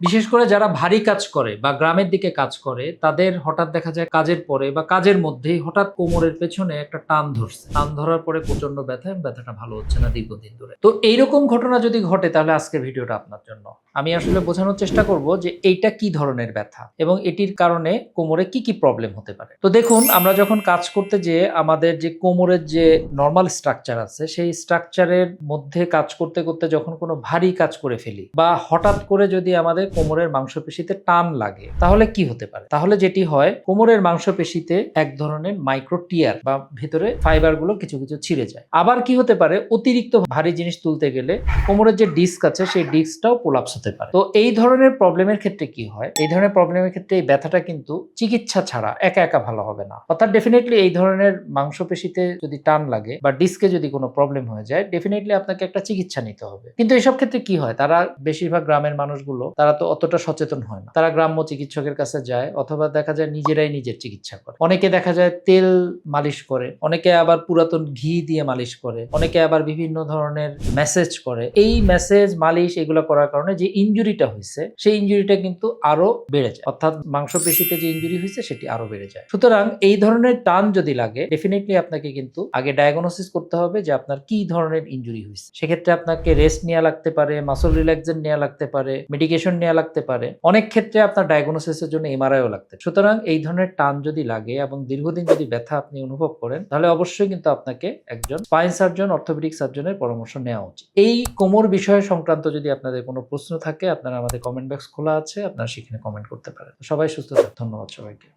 বিশেষ করে যারা ভারী কাজ করে বা গ্রামের দিকে কাজ করে তাদের হঠাৎ দেখা যায় কাজের পরে বা কাজের মধ্যেই হঠাৎ কোমরের পেছনে একটা টান ধরছে, টান ধরার পরে প্রচন্ড ব্যথা এবং ব্যথাটা ভালো হচ্ছে না দীর্ঘদিন ধরে। তো এইরকম ঘটনা যদি ঘটে তাহলে আজকের ভিডিওটা আপনার জন্য। আমি আসলে বোঝানোর চেষ্টা করব যে এইটা কি ধরনের ব্যথা এবং এটির কারণে কোমরে কি কি প্রবলেম হতে পারে। তো দেখুন, আমরা যখন কাজ করতে যেয়ে আমাদের যে কোমরের যে নর্মাল স্ট্রাকচার আছে সেই স্ট্রাকচারের মধ্যে কাজ করতে করতে যখন কোনো ভারী কাজ করে ফেলি বা হঠাৎ করে যদি আমাদের কোমরের মাংসপেশিতে টান লাগে তাহলে কি হতে পারে? তাহলে যেটি হয়, কোমরের মাংসপেশিতে এক ধরনের মাইক্রো টিয়ার বা ভিতরে ফাইবার গুলো কিছু কিছু ছিঁড়ে যায়। আবার কি হতে পারে, অতিরিক্ত ভারী জিনিস তুলতে গেলে কোমরের যে ডিস্ক আছে সেই ডিস্কটাও কোলাপস হতে পারে। তো এই ধরনের প্রবলেমের ক্ষেত্রে কি হয়, এই ধরনের প্রবলেমের ক্ষেত্রে এই ব্যথাটা কিন্তু চিকিৎসা ছাড়া একা একা ভালো হবে না। অর্থাৎ ডেফিনেটলি এই ধরনের মাংসপেশিতে যদি টান লাগে বা ডিস্কে যদি কোনো প্রবলেম হয়ে যায়, ডেফিনেটলি আপনাকে একটা চিকিৎসা নিতে হবে। কিন্তু এসব ক্ষেত্রে কি হয়, তারা বেশিরভাগ গ্রামের মানুষগুলো তারা তো অতটা সচেতন হয় না। তারা গ্রাম্য চিকিৎসকের কাছে যায় অথবা দেখা যায় নিজেরাই নিজের চিকিৎসা করে। অনেকে দেখা যায় তেল মালিশ করে, অনেকে আবার পুরাতন ঘি দিয়ে মালিশ করে, অনেকে আবার বিভিন্ন ধরনের ম্যাসেজ করে। এই ম্যাসেজ মালিশ এগুলো করার কারণে যে ইনজুরিটা হয়েছে সেই ইনজুরিটা কিন্তু আরো বেড়ে যায়, অর্থাৎ মাংসপেশিতে যে ইনজুরি হয়েছে সেটি আরো বেড়ে যায়। সুতরাং এই ধরনের টান যদি লাগে ডেফিনেটলি আপনাকে কিন্তু আগে ডায়াগনোসিস করতে হবে যে আপনার কি ধরনের ইনজুরি হয়েছে। সেক্ষেত্রে আপনাকে রেস্ট নেওয়া লাগতে পারে, মাসল রিল্যাক্সেন্ট নেওয়া লাগতে পারে, মেডিকেশন নেওয়া লাগতে পারে, অনেক ক্ষেত্রে আপনার ডায়াগনোসিসের জন্য এমআরআইও লাগতে পারে। সুতরাং এই ধরনের টান যদি লাগে এবং দীর্ঘদিন যদি ব্যথা আপনি অনুভব করেন তাহলে অবশ্যই কিন্তু আপনাকে একজন স্পাইন সার্জন, অর্থোপেডিক সার্জনের পরামর্শ নেওয়া উচিত। এই কোমর বিষয় সংক্রান্ত যদি আপনাদের কোনো প্রশ্ন থাকে, আপনারা আমাদের কমেন্ট বক্স খোলা আছে, আপনারা সেখানে কমেন্ট করতে পারেন। সবাই সুস্থ থাকুন। ধন্যবাদ সবাইকে।